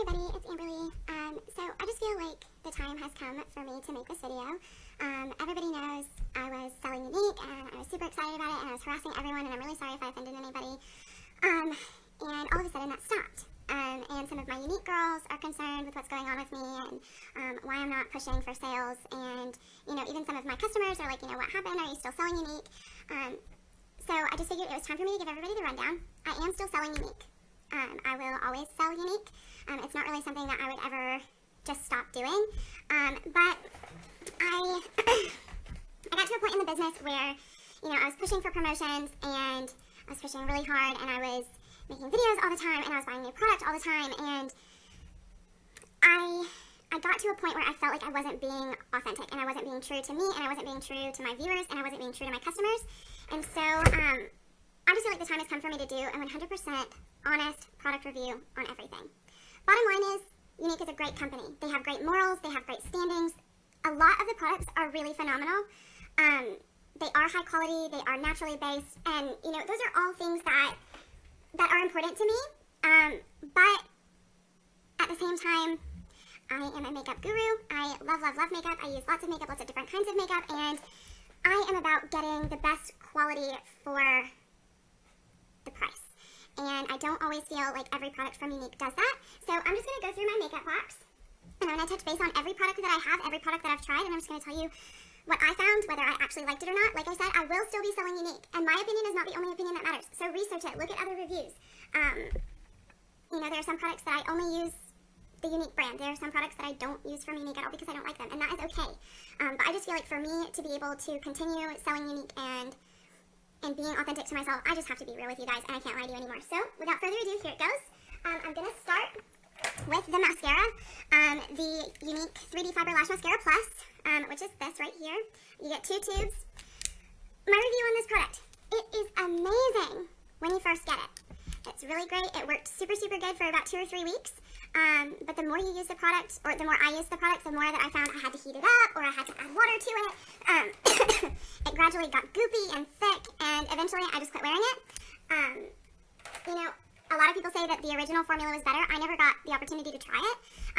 everybody, it's Amberly. So I just feel like the time has come for me to make this video. Everybody knows I was selling Younique and I was super excited about it and I was harassing everyone, and I'm really sorry if I offended anybody. And all of a sudden that stopped. And some of my Younique girls are concerned with what's going on with me and why I'm not pushing for sales. And, even some of my customers are like, what happened? Are you still selling Younique? So I just figured it was time for me to give everybody the rundown. I am still selling Younique. I will always sell Younique. It's not really something that I would ever just stop doing. But I got to a point in the business where, I was pushing for promotions and I was pushing really hard and I was making videos all the time and I was buying new product all the time, and I got to a point where I felt like I wasn't being authentic and I wasn't being true to me and I wasn't being true to my viewers and I wasn't being true to my customers. And so I just feel like the time has come for me to do a 100% honest product review on everything. Bottom line is, Younique is a great company. They have great morals, they have great standings. A lot of the products are really phenomenal. They are high quality, they are naturally based, and those are all things that are important to me. But at the same time, I am a makeup guru. I love makeup. I use lots of makeup, lots of different kinds of makeup, and I am about getting the best quality for the price. And I don't always feel like every product from Younique does that. So I'm just going to go through my makeup box, and I'm going to touch base on every product that I have, every product that I've tried, and I'm just going to tell you what I found, whether I actually liked it or not. Like I said, I will still be selling Younique, and my opinion is not the only opinion that matters. So research it, look at other reviews. There are some products that I only use the Younique brand. There are some products that I don't use from Younique at all because I don't like them, and that is okay. But I just feel like for me to be able to continue selling Younique and being authentic to myself, I just have to be real with you guys, and I can't lie to you anymore. So without further ado, here it goes. I'm going to start with the mascara, the Younique 3D Fiber Lash Mascara Plus, which is this right here. You get 2 tubes. My review on this product: it is amazing when you first get it. It's really great. It worked super good for about 2 or 3 weeks. But the more you use the product, or the more I used the product, the more that I found I had to heat it up, or I had to add water to it. It gradually got goopy and thick, and eventually I just quit wearing it. A lot of people say that the original formula was better. I never got the opportunity to try it,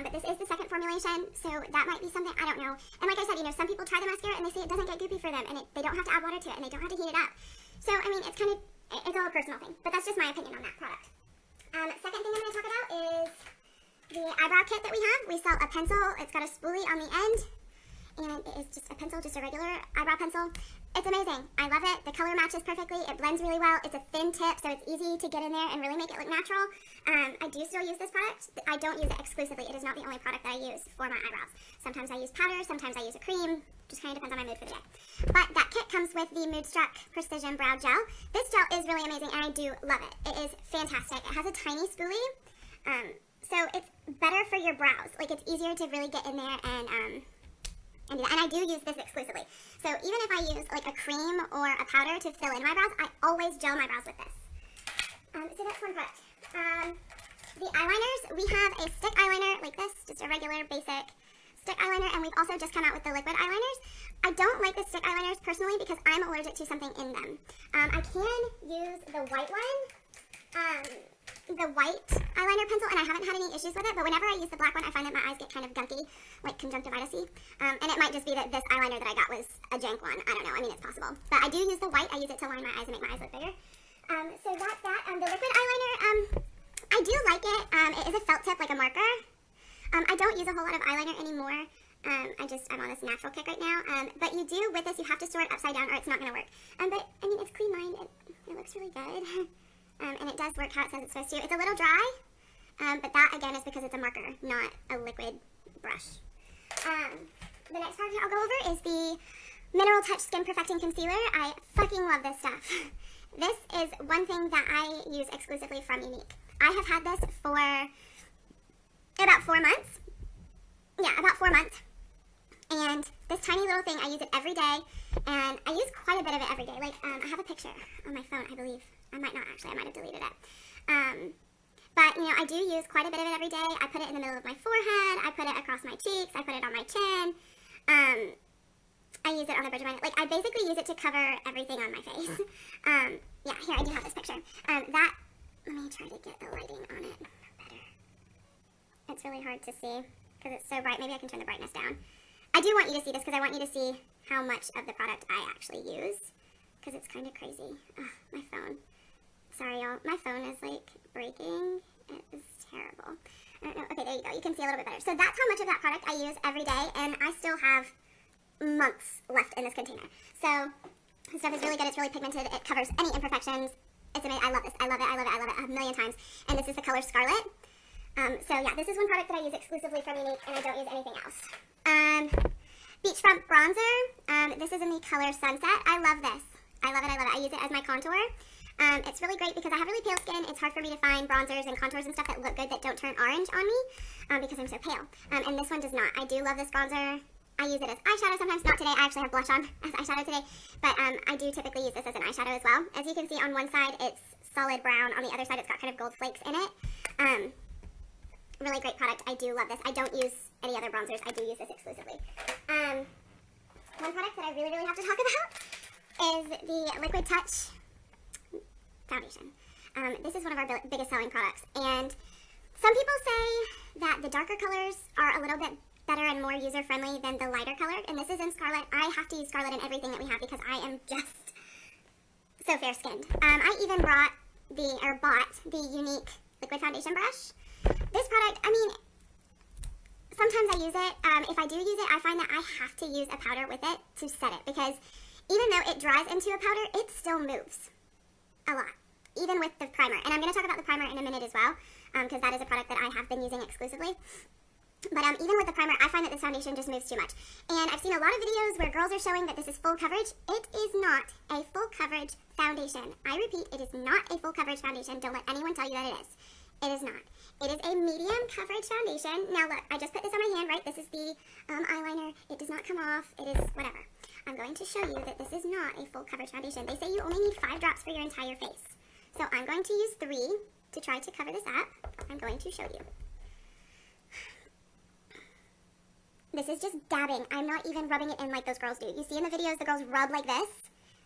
but this is the second formulation, so that might be something, I don't know. And like I said, some people try the mascara and they say it doesn't get goopy for them, and they don't have to add water to it, and they don't have to heat it up. So, it's all a personal thing, but that's just my opinion on that product. Second thing I'm going to talk about is the eyebrow kit that we have. We sell a pencil. It's got a spoolie on the end, and it is just a pencil, just a regular eyebrow pencil. It's amazing. I love it. The color matches perfectly. It blends really well. It's a thin tip, so it's easy to get in there and really make it look natural. I do still use this product. I don't use it exclusively. It is not the only product that I use for my eyebrows. Sometimes I use powder, sometimes I use a cream. Just kind of depends on my mood for the day. But that kit comes with the Moodstruck Precision Brow Gel. This gel is really amazing, and I do love it. It is fantastic. It has a tiny spoolie, so it's better for your brows. Like, it's easier to really get in there and do that. And I do use this exclusively. So even if I use like a cream or a powder to fill in my brows, I always gel my brows with this. So that's one product. The eyeliners, we have a stick eyeliner like this, just a regular basic stick eyeliner, and we've also just come out with the liquid eyeliners. I don't like the stick eyeliners personally because I'm allergic to something in them. I can use the white one, the white eyeliner pencil, and I haven't had any issues with it, but whenever I use the black one, I find that my eyes get kind of gunky, like conjunctivitis-y, and it might just be that this eyeliner that I got was a jank one. I don't know. It's possible. But I do use the white. I use it to line my eyes and make my eyes look bigger. So that's that. The liquid eyeliner, I do like it. It is a felt tip, like a marker. I don't use a whole lot of eyeliner anymore. I'm on this natural kick right now. But you do, with this, you have to store it upside down or it's not going to work. But, it's clean lined. It looks really good. And it does work how it says it's supposed to. It's a little dry, but that, again, is because it's a marker, not a liquid brush. The next product I'll go over is the Mineral Touch Skin Perfecting Concealer. I fucking love this stuff. This is one thing that I use exclusively from Younique. I have had this for about 4 months. Yeah, about 4 months. And this tiny little thing, I use it every day, and I use quite a bit of it every day. Like, I have a picture on my phone, I believe. I might not, actually. I might have deleted it. But, I do use quite a bit of it every day. I put it in the middle of my forehead. I put it across my cheeks. I put it on my chin. I use it on the bridge of my neck. Like, I basically use it to cover everything on my face. Yeah, here, I do have this picture. Let me try to get the lighting on it better. It's really hard to see because it's so bright. Maybe I can turn the brightness down. I do want you to see this because I want you to see how much of the product I actually use because it's kind of crazy. Ugh, my phone. Sorry, y'all. My phone is, like, breaking. It is terrible. I don't know. Okay, there you go. You can see a little bit better. So that's how much of that product I use every day, and I still have months left in this container. So this stuff is really good. It's really pigmented. It covers any imperfections. It's amazing. I love this. I love it. I love it. I love it a million times. And this is the color Scarlet. So yeah, this is one product that I use exclusively from Younique, and I don't use anything else. Beachfront Bronzer. This is in the color Sunset. I love this. I love it. I love it. I use it as my contour. It's really great because I have really pale skin. It's hard for me to find bronzers and contours and stuff that look good that don't turn orange on me because I'm so pale. And this one does not. I do love this bronzer. I use it as eyeshadow sometimes. Not today. I actually have blush on as eyeshadow today. But I do typically use this as an eyeshadow as well. As you can see, on one side it's solid brown. On the other side it's got kind of gold flakes in it. Really great product. I do love this. I don't use any other bronzers. I do use this exclusively. One product that I really, really have to talk about is the Liquid Touch foundation. This is one of our biggest selling products, and some people say that the darker colors are a little bit better and more user-friendly than the lighter color, and this is in Scarlet. I have to use Scarlet in everything that we have because I am just so fair-skinned. I even bought the Younique liquid foundation brush. This product, I mean, sometimes I use it. If I do use it, I find that I have to use a powder with it to set it because even though it dries into a powder, it still moves a lot, even with the primer. And I'm going to talk about the primer in a minute as well because that is a product that I have been using exclusively. But even with the primer, I find that this foundation just moves too much. And I've seen a lot of videos where girls are showing that this is full coverage. It is not a full coverage foundation. I repeat, it is not a full coverage foundation. Don't let anyone tell you that it is. It is not. It is a medium coverage foundation. Now look, I just put this on my hand, right? This is the eyeliner. It does not come off. It is whatever. I'm going to show you that this is not a full coverage foundation. They say you only need 5 drops for your entire face. So I'm going to use 3 to try to cover this up. I'm going to show you. This is just dabbing. I'm not even rubbing it in like those girls do. You see in the videos the girls rub like this?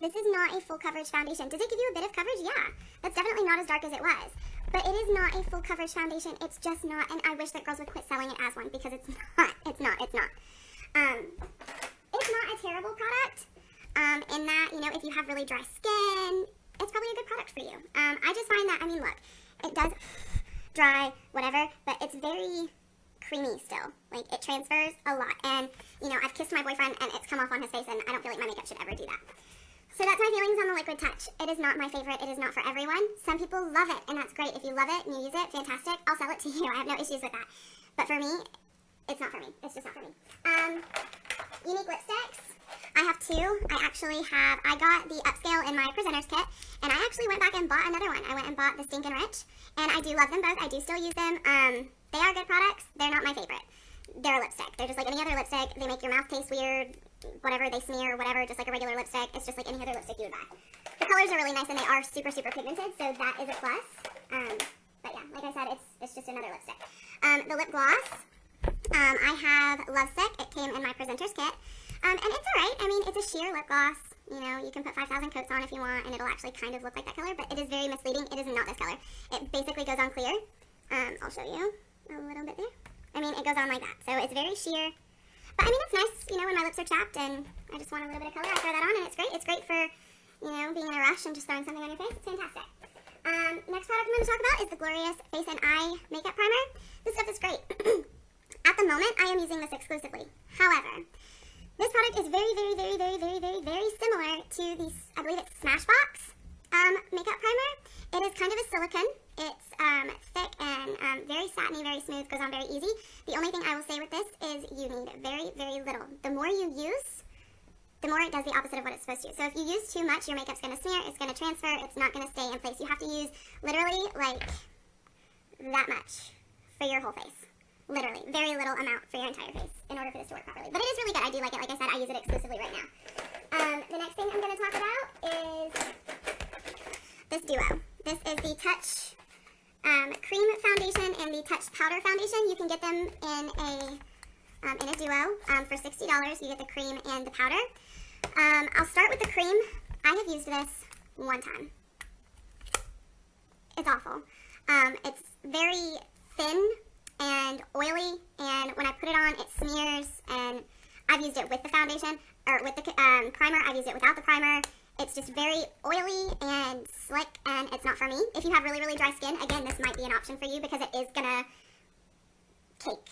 This is not a full coverage foundation. Does it give you a bit of coverage? Yeah. That's definitely not as dark as it was. But it is not a full coverage foundation. It's just not. And I wish that girls would quit selling it as one because it's not. It's not. It's not. It's not a terrible product. In that, you know, if you have really dry skin, it's probably a good product for you. I just find that, I mean, look, it does dry, whatever, but it's very creamy still. Like, it transfers a lot. And, you know, I've kissed my boyfriend and it's come off on his face and I don't feel like my makeup should ever do that. So that's my feelings on the Liquid Touch. It is not my favorite. It is not for everyone. Some people love it, and that's great. If you love it and you use it, fantastic. I'll sell it to you. I have no issues with that. But for me, it's not for me. It's just not for me. Younique lipsticks. I have 2. I got the Upscale in my Presenter's Kit, and I actually went back and bought another one. I went and bought the Stinkin' Rich, and I do love them both. I do still use them. They are good products. They're not my favorite. They're a lipstick. They're just like any other lipstick. They make your mouth taste weird, whatever, they smear, whatever, just like a regular lipstick. It's just like any other lipstick you would buy. The colors are really nice, and they are super, super pigmented, so that is a plus. But yeah, like I said, it's just another lipstick. The lip gloss, I have Lovesick. It came in my Presenter's Kit. And it's alright. I mean, it's a sheer lip gloss. You know, you can put 5,000 coats on if you want, and it'll actually kind of look like that color, but it is very misleading. It is not this color. It basically goes on clear. I'll show you a little bit there. I mean, it goes on like that. So it's very sheer. But I mean, it's nice, you know, when my lips are chapped and I just want a little bit of color, I throw that on and it's great. It's great for, you know, being in a rush and just throwing something on your face. It's fantastic. Next product I'm going to talk about is the Glorious Face and Eye Makeup Primer. This stuff is great. At the moment, I am using this exclusively. However, this product is very, very, very, very, very, very, very similar to the, I believe it's Smashbox makeup primer. It is kind of a silicone. It's thick and very satiny, very smooth, goes on very easy. The only thing I will say with this is you need very, very little. The more you use, the more it does the opposite of what it's supposed to. So if you use too much, your makeup's going to smear, it's going to transfer, it's not going to stay in place. You have to use literally like that much for your whole face. Literally, very little amount for your entire face in order for this to work properly. But it is really good. I do like it. Like I said, I use it exclusively right now. The next thing I'm going to talk about is this duo. This is the Touch Cream Foundation and the Touch Powder Foundation. You can get them in a duo for $60. You get the cream and the powder. I'll start with the cream. I have used this one time. It's awful. It's very thin and and oily, and when I put it on, it smears, and I've used it with the foundation, or with the primer. I've used it without the primer. It's just very oily and slick, and it's not for me. If you have really, really dry skin, again, this might be an option for you because it is gonna cake,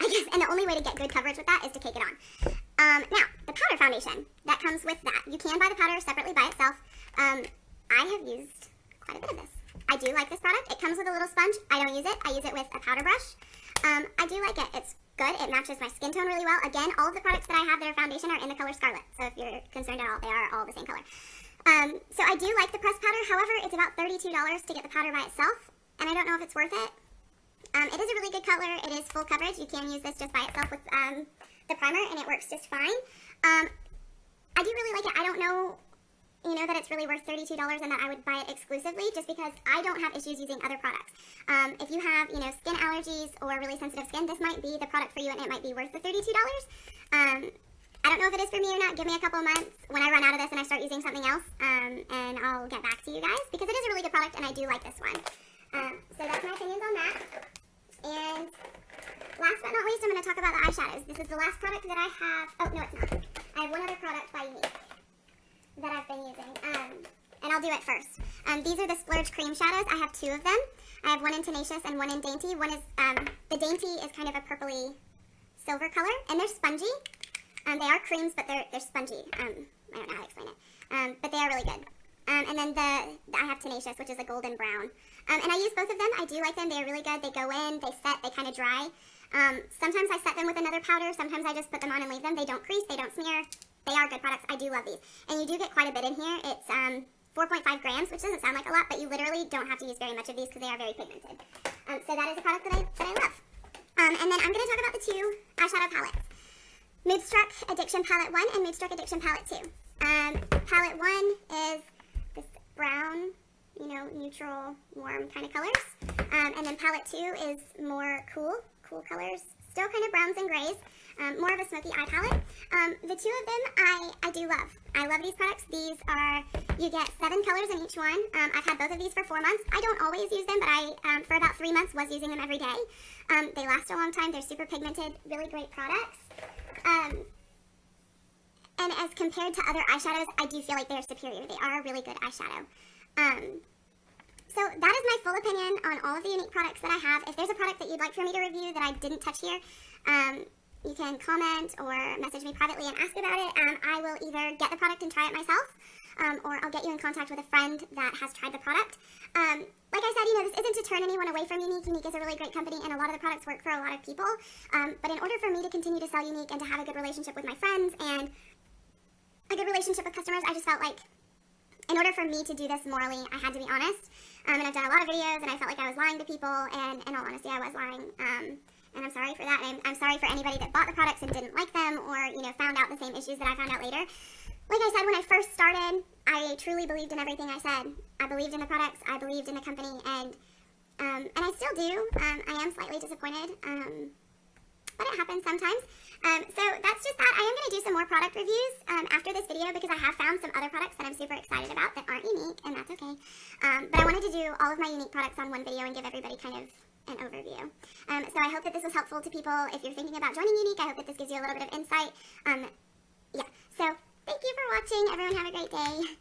I guess, and the only way to get good coverage with that is to cake it on. Now, the powder foundation, that comes with that. You can buy the powder separately by itself. I have used quite a bit of this. I do like this product. It comes with a little sponge. I don't use it. I use it with a powder brush. I do like it. It's good. It matches my skin tone really well. Again, all of the products that I have that are foundation are in the color Scarlet. So if you're concerned at all, they are all the same color. So I do like the pressed powder. However, it's about $32 to get the powder by itself, and I don't know if it's worth it. It is a really good color. It is full coverage. You can use this just by itself with the primer, and it works just fine. I do really like it. I don't know, that it's really worth $32 and that I would buy it exclusively just because I don't have issues using other products. If you have, skin allergies or really sensitive skin, this might be the product for you, and it might be worth the $32. I don't know if it is for me or not. Give me a couple months when I run out of this and I start using something else, and I'll get back to you guys because it is a really good product, and I do like this one. So that's my opinions on that. And last but not least, I'm going to talk about the eyeshadows. This is the last product that I have. Oh, no, it's not. I have one other product by Younique that I've been using, and I'll do it first. These are the Splurge Cream Shadows. I have two of them. I have one in Tenacious and one in Dainty. One is, the Dainty is kind of a purpley silver color, and they're spongy. They are creams, but they're spongy. I don't know how to explain it, but they are really good. And then I have Tenacious, which is a golden brown. And I use both of them. I do like them. They're really good. They go in, they set, they kind of dry. Sometimes I set them with another powder. Sometimes I just put them on and leave them. They don't crease. They don't smear. They are good products. I do love these. And you do get quite a bit in here. It's 4.5 grams, which doesn't sound like a lot, but you literally don't have to use very much of these because they are very pigmented. So that is a product that I love. And then I'm going to talk about the two eyeshadow palettes. Moodstruck Addiction Palette 1 and Moodstruck Addiction Palette 2. Palette 1 is this brown, neutral, warm kind of colors. And then palette 2 is more cool colors, still kind of browns and grays, more of a smoky eye palette. The two of them I do love. I love these products. These are, you get 7 colors in each one. I've had both of these for 4 months. I don't always use them, but I, for about 3 months, was using them every day. They last a long time. They're super pigmented, really great products. And as compared to other eyeshadows, I do feel like they're superior. They are a really good eyeshadow. So that is my full opinion on all of the Younique products that I have. If there's a product that you'd like for me to review that I didn't touch here, you can comment or message me privately and ask about it. I will either get the product and try it myself, or I'll get you in contact with a friend that has tried the product. Like I said, this isn't to turn anyone away from Younique. Younique is a really great company, and a lot of the products work for a lot of people. But in order for me to continue to sell Younique and to have a good relationship with my friends and a good relationship with customers, I just felt like in order for me to do this morally, I had to be honest. And I've done a lot of videos, and I felt like I was lying to people, and in all honesty, I was lying. And I'm sorry for that. I'm sorry for anybody that bought the products and didn't like them, or, found out the same issues that I found out later. Like I said, when I first started, I truly believed in everything I said. I believed in the products, I believed in the company, and I still do. I am slightly disappointed, but it happens sometimes. So that's just that. I am going to do some more product reviews after this video because I have found some other products that I'm super excited about that aren't Younique, and that's okay. But I wanted to do all of my Younique products on one video and give everybody kind of an overview. So I hope that this was helpful to people. If you're thinking about joining Younique, I hope that this gives you a little bit of insight. Yeah, so thank you for watching. Everyone have a great day.